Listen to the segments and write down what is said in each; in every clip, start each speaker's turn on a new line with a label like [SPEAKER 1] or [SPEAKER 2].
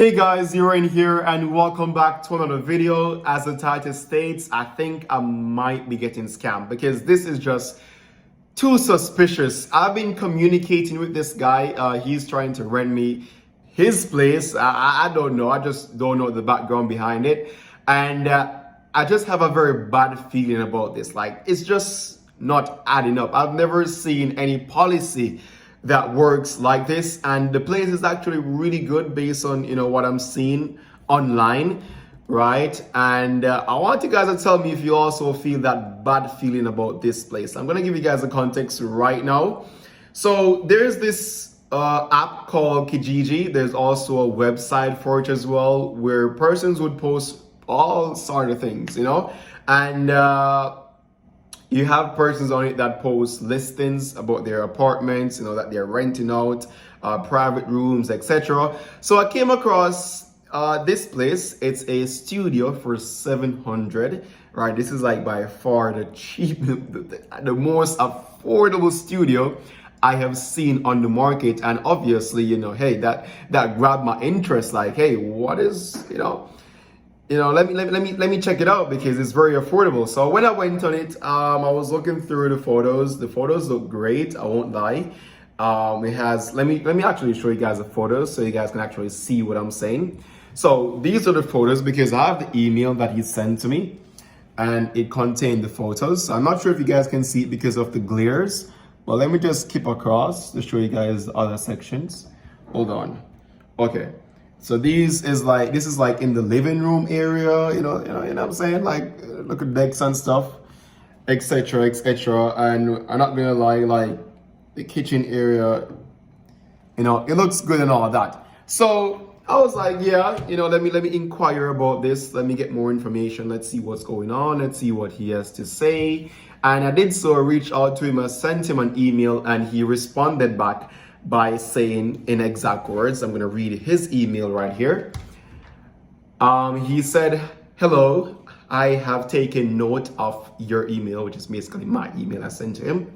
[SPEAKER 1] Hey guys, Uhraine here and welcome back to another video. As the title states, I think I might be getting scammed because this is just too suspicious. I've been communicating with this guy. He's trying to rent me his place. I don't know. I just don't know the background behind it. And I just have a very bad feeling about this. Like, it's just not adding up. I've never seen any policy that works like this, and the place is actually really good based on what I'm seeing online, right? And I want you guys to tell me if you also feel that bad feeling about this place. I'm gonna give you guys a context right now. So there's this app called Kijiji. There's also a website for it as well, where persons would post all sort of things, and you have persons on it that post listings about their apartments, that they're renting out, private rooms, etc. So I came across this place. It's a studio for 700, right? This is like by far the cheap, the most affordable studio I have seen on the market. And obviously, hey, that grabbed my interest. Like, hey, what is, let me check it out because it's very affordable. So when I went on it, I was looking through the photos. The photos look great, I won't lie. It has, let me actually show you guys the photos so you guys can actually see what I'm saying. So these are the photos because I have the email that he sent to me and it contained the photos. I'm not sure if you guys can see it because of the glares, but let me just skip across to show you guys the other sections. Hold on. Okay. So this is like in the living room area, you know what I'm saying? Like, look at decks and stuff, etc., etc. And I'm not gonna lie, like the kitchen area, it looks good and all that. So I was like, yeah, let me inquire about this. Let me get more information. Let's see what's going on. Let's see what he has to say. And I did so. I reached out to him. I sent him an email, and he responded back by saying in exact words. I'm going to read his email right here. He said, "Hello, I have taken note of your email," which is basically my email I sent to him.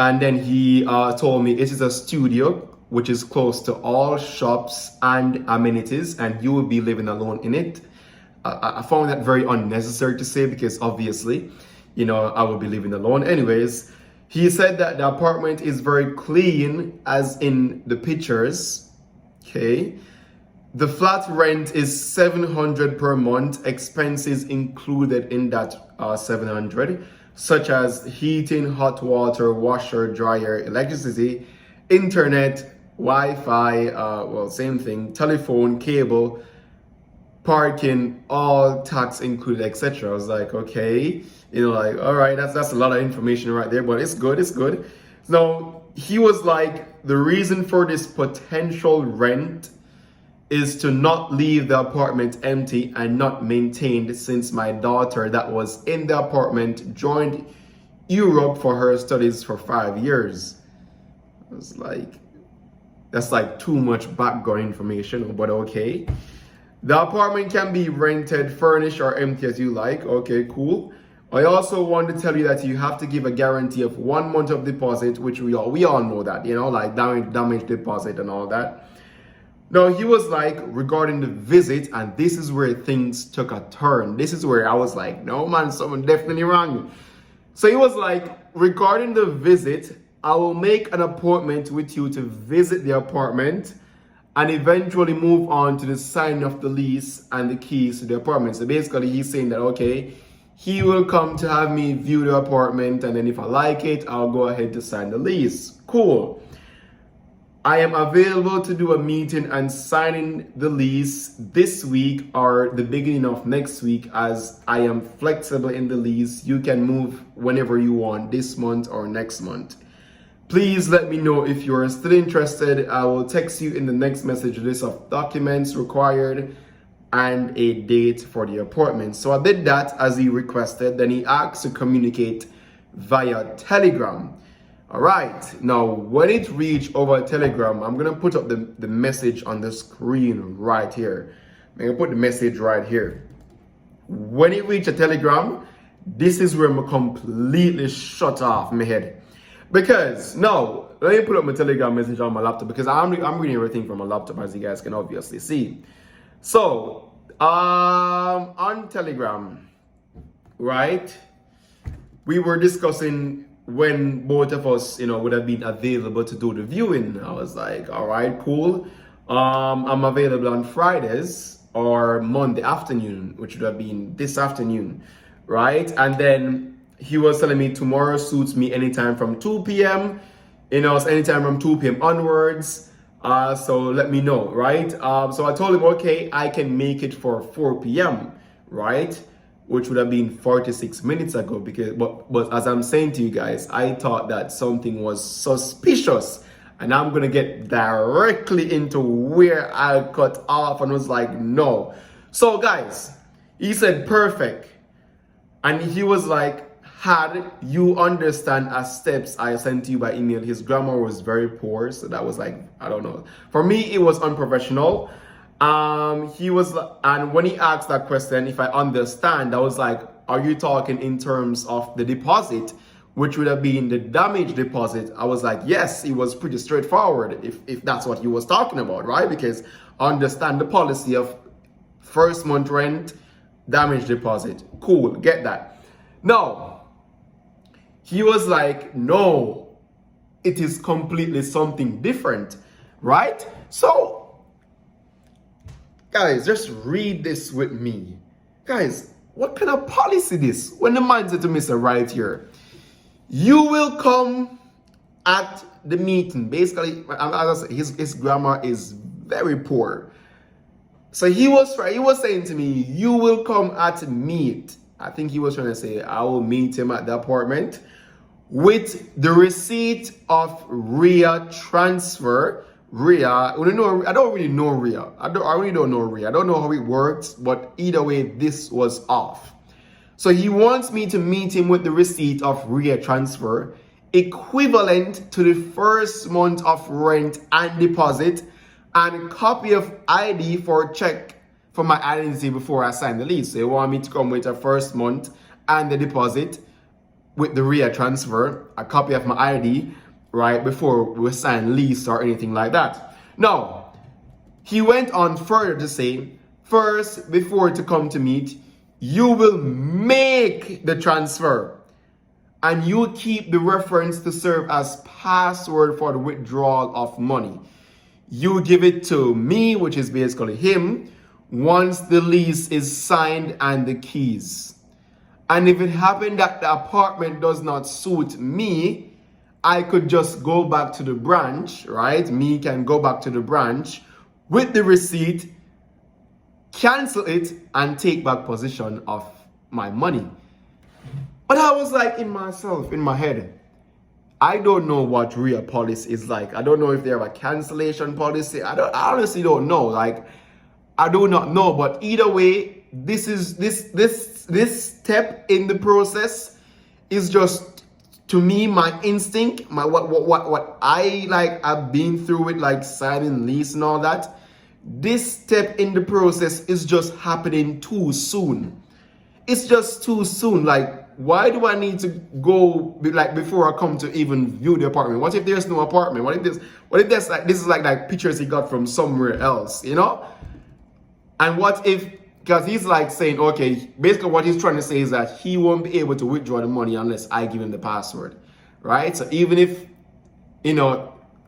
[SPEAKER 1] And then he told me it is a studio which is close to all shops and amenities, and you will be living alone in it. I found that very unnecessary to say because obviously, I will be living alone anyways. He said that the apartment is very clean, as in the pictures. Okay. The flat rent is 700 per month, expenses included in that 700, such as heating, hot water, washer, dryer, electricity, internet, Wi-Fi, well, same thing, telephone, cable, parking, all tax included, etc. I was like, okay, like, all right, that's a lot of information right there, but it's good. So he was like, the reason for this potential rent is to not leave the apartment empty and not maintained, since my daughter that was in the apartment joined Europe for her studies for 5 years. I was like, that's like too much background information, but okay. The apartment can be rented, furnished, or empty as you like. Okay, cool. I also want to tell you that you have to give a guarantee of 1 month of deposit, which we all know that, like damage deposit and all that. Now, he was like, regarding the visit, and this is where things took a turn. This is where I was like, no man, something definitely wrong. So he was like, regarding the visit, I will make an appointment with you to visit the apartment and eventually move on to the signing of the lease and the keys to the apartment. So basically he's saying that, okay, he will come to have me view the apartment, and then if I like it, I'll go ahead to sign the lease. Cool. I am available to do a meeting and signing the lease this week or the beginning of next week, as I am flexible in the lease. You can move whenever you want, this month or next month. Please let me know if you are still interested. I will text you in the next message list of documents required and a date for the appointment. So I did that as he requested. Then he asked to communicate via Telegram. All right, now when it reached over Telegram, I'm gonna put up the message on the screen right here. I'm gonna put the message right here. When it reached a Telegram, this is where I'm completely shut off my head. Because now, let me put up my Telegram message on my laptop because I'm reading everything from my laptop, as you guys can obviously see. So, on Telegram, right, we were discussing when both of us, would have been available to do the viewing. I was like, all right, cool. I'm available on Fridays or Monday afternoon, which would have been this afternoon, right? And then he was telling me tomorrow suits me anytime from 2 p.m. It's anytime from 2 p.m. onwards. So let me know, right? So I told him, okay, I can make it for 4 p.m., right? Which would have been 46 minutes ago, but as I'm saying to you guys, I thought that something was suspicious, and I'm gonna get directly into where I cut off and was like, no. So guys, he said perfect, and he was like, had you understand as steps I sent you by email. His grammar was very poor, so that was like, I don't know. For me, it was unprofessional. And when he asked that question, if I understand, I was like, are you talking in terms of the deposit, which would have been the damage deposit? I was like, yes, it was pretty straightforward if that's what he was talking about, right? Because I understand the policy of first month rent, damage deposit. Cool, get that. No, he was like, no, it is completely something different, right? So, guys, just read this with me. Guys, what kind of policy this? When the man said to me, sir, right here, you will come at the meeting. Basically, as I said, his grammar is very poor. So he was saying to me, you will come at meet. I think he was trying to say, I will meet him at the apartment with the receipt of RIA transfer. RIA, I don't really know RIA. I really don't know RIA. I don't know how it works, but either way, this was off. So he wants me to meet him with the receipt of RIA transfer, equivalent to the first month of rent and deposit, and a copy of ID for check for my identity before I sign the lease. So they want me to come with a first month and the deposit with the RIA transfer, a copy of my ID, right, before we sign lease or anything like that. Now, he went on further to say, first, before to come to meet, you will make the transfer and you keep the reference to serve as password for the withdrawal of money. You give it to me, which is basically him, once the lease is signed and the keys. And if it happened that the apartment does not suit me, I could just go back to the branch, right? Me can go back to the branch with the receipt, cancel it, and take back possession of my money. But I was like in my head, I don't know what RIA policy is like. I don't know if they have a cancellation policy. I honestly don't know. Like, I do not know. But either way, this step in the process is just, to me, my instinct, my what I like. I've been through it, like signing lease and all that. This step in the process is just happening too soon. It's just too soon. Like, why do I need to go before I come to even view the apartment? What if there's no apartment? What if this is like pictures he got from somewhere else, And what if, because he's like saying, okay, basically what he's trying to say is that he won't be able to withdraw the money unless I give him the password, right? So even if,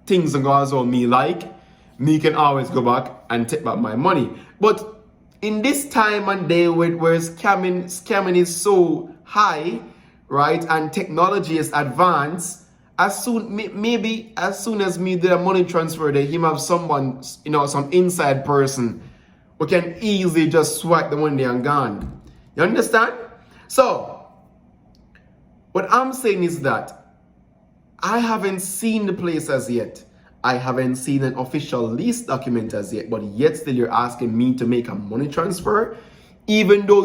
[SPEAKER 1] things don't go as well me can always go back and take back my money. But in this time and day where scamming is so high, right, and technology is advanced, as soon as me do a money transfer, that him have someone, some inside person who can easily just swipe the money and gone. You understand? So what I'm saying is that I haven't seen the place as yet. I haven't seen an official lease document as yet, but yet still you're asking me to make a money transfer, even though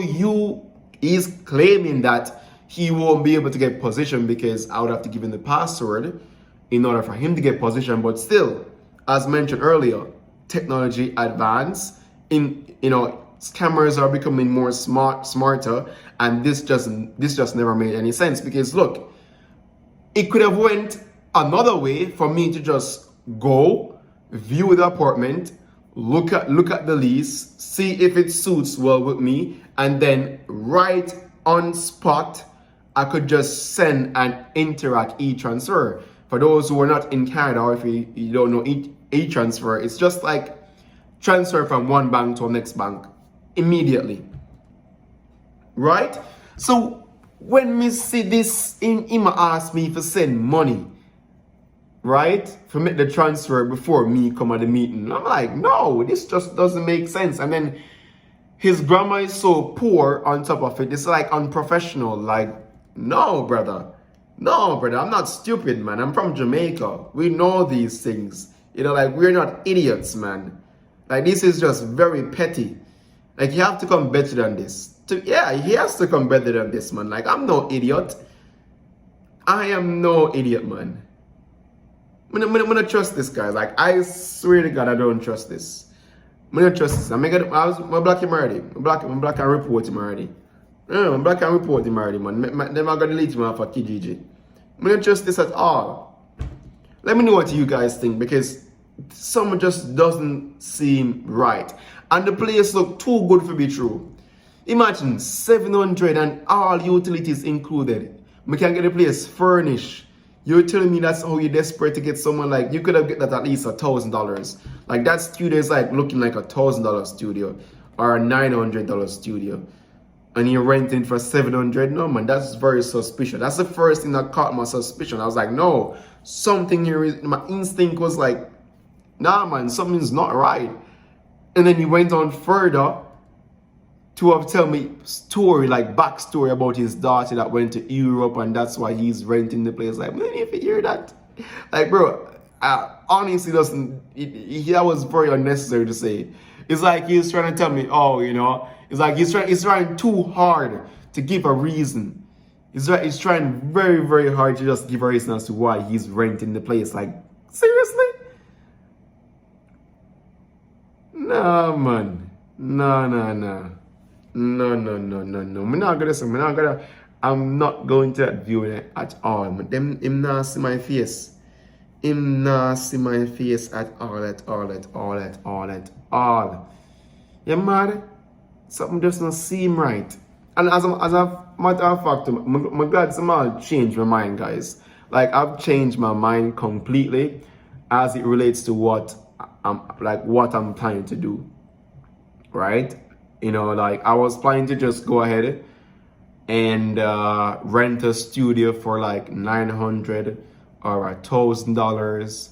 [SPEAKER 1] he's claiming that he won't be able to get possession because I would have to give him the password in order for him to get possession. But still, as mentioned earlier, technology advance, scammers are becoming more smarter, and this just never made any sense, because look, it could have went Another way for me to just go, view the apartment, look at the lease, see if it suits well with me, and then right on spot, I could just send an Interact e-transfer. For those who are not in Canada, or if you don't know e-transfer, it's just like transfer from one bank to the next bank immediately. Right? So when me see this, him ask me for send money, right? For make the transfer before me come at the meeting. I'm like, no, this just doesn't make sense. And then his grammar is so poor on top of it. It's like unprofessional. Like, no, brother. No, brother. I'm not stupid, man. I'm from Jamaica. We know these things. You know, like, we're not idiots, man. Like, this is just very petty. Like, you have to come better than this. Yeah, he has to come better than this, man. Like, I'm no idiot. I am no idiot, man. I'm gonna trust this guy. Like, I swear to God, I don't trust this. I don't trust this. I'm black him already. I'm black and report him already. Yeah, I'm black and report him already, man. Then I'm gonna delete him off of Kijiji. I don't trust this at all. Let me know what you guys think, because something just doesn't seem right. And the place look too good to be true. Imagine 700 and all utilities included. We can get the place furnished. You're telling me that's how you're desperate to get someone? Like, you could have get that at least $1,000. Like, that studio is like looking like $1,000 studio or a $900 studio, and you're renting for $700. No, man, that's very suspicious. That's the first thing that caught my suspicion. I was like, no, something here is. My instinct was like, nah, man, something's not right. And then he went on further to tell me story, like backstory about his daughter that went to Europe, and that's why he's renting the place. Like, man, if you hear that, like, bro, honestly, that was very unnecessary to say. It's like he's trying to tell me, oh, you know, it's like he's trying too hard to give a reason. He's trying very, very hard to just give a reason as to why he's renting the place. Like, seriously? Nah, man. Nah. No. I'm not going to that viewing it at all. Him not see my face. Him not see my face at all. You mad? Something just not seem right. And as a matter of fact, I'm glad somehow changed my mind, guys. Like, I've changed my mind completely as it relates to what I'm planning to do. Right? You know, like, I was planning to just go ahead and rent a studio for like $900 or $1,000.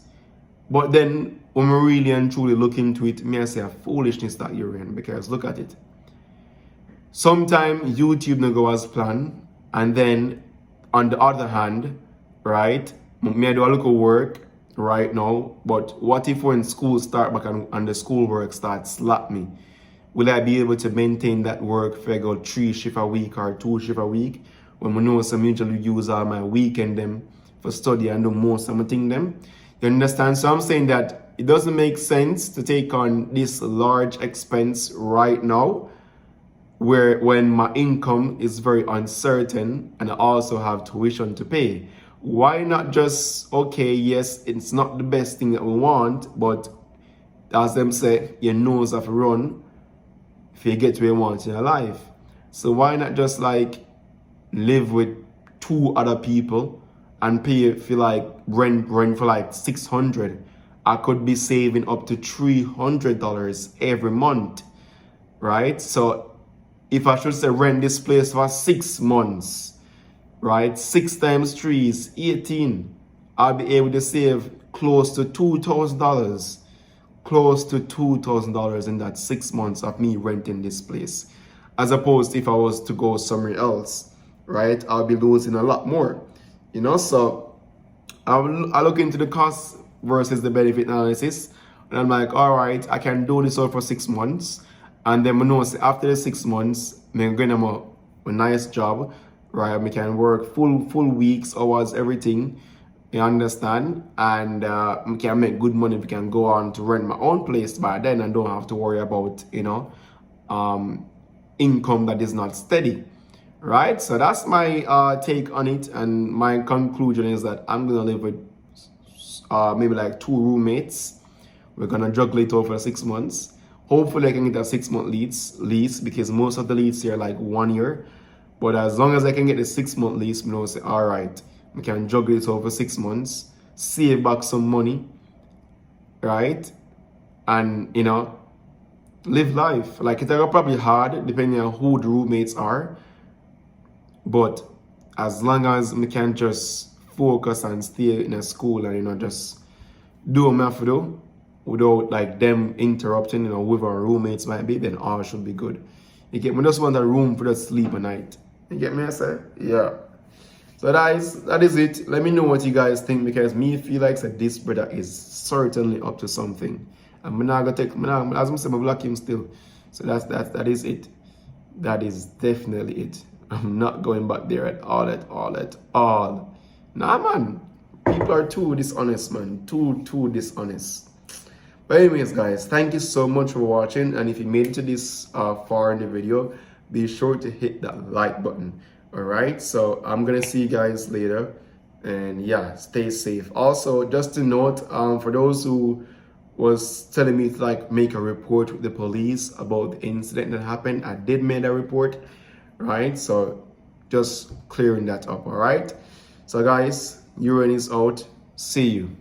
[SPEAKER 1] But then when we really and truly look into it, me I say a foolishness that you're in, because look at it. Sometimes YouTube no go as planned, and then on the other hand, right, me I do a little work right now, but what if when school start back and the school work starts slap me? Will I be able to maintain that work for go 3 shifts a week or 2 shifts a week, when we know some usually use all my weekend them for study and do most of my thing them? You understand? So I'm saying that it doesn't make sense to take on this large expense right now, when my income is very uncertain and I also have tuition to pay. Why not just, okay, yes, it's not the best thing that we want, but as them say, your nose have run if you get where you want in your life. So why not just like live with 2 other people and pay for like rent for like $600? I could be saving up to $300 every month, right? So if I should say rent this place for 6 months, right? 6 times 3 is 18. I'll be able to save close to $2,000. Close to $2,000 in that 6 months of me renting this place. As opposed to if I was to go somewhere else, right? I'll be losing a lot more, you know? So I look into the cost versus the benefit analysis, and I'm like, all right, I can do this all for 6 months. And then I know after the 6 months, I'm going to have a nice job, right? I can work full weeks, hours, everything. You understand? And we can make good money. We can go on to rent my own place by then and don't have to worry about, you know, income that is not steady, right? So that's my take on it. And my conclusion is that I'm going to live with maybe like 2 roommates. We're gonna juggle it over 6 months. Hopefully I can get a 6 month lease because most of the lease here are like 1 year. But as long as I can get the 6 month lease, you know, say, all right, we can juggle it over 6 months, save back some money, right? And, you know, live life. Like, it's probably hard depending on who the roommates are. But as long as we can just focus and stay in a school and, you know, just do what we have to do without like them interrupting, you know, with our roommates might be, then all should be good. You get me? Just want a room for the sleep at night. You get me, I say? Yeah. So that is it. Let me know what you guys think because me feel like that this brother is certainly up to something. I'm not gonna take as I say, I block him still. So that is it. That is definitely it. I'm not going back there at all. Nah, man. People are too dishonest, man. Too dishonest. But anyways, guys, thank you so much for watching. And if you made it to this far in the video, be sure to hit that like button. All right. So I'm gonna see you guys later. And yeah, stay safe. Also, just to note, for those who was telling me to like make a report with the police about the incident that happened, I did make a report. Right. So just clearing that up. All right. So guys, Uhraine is out. See you.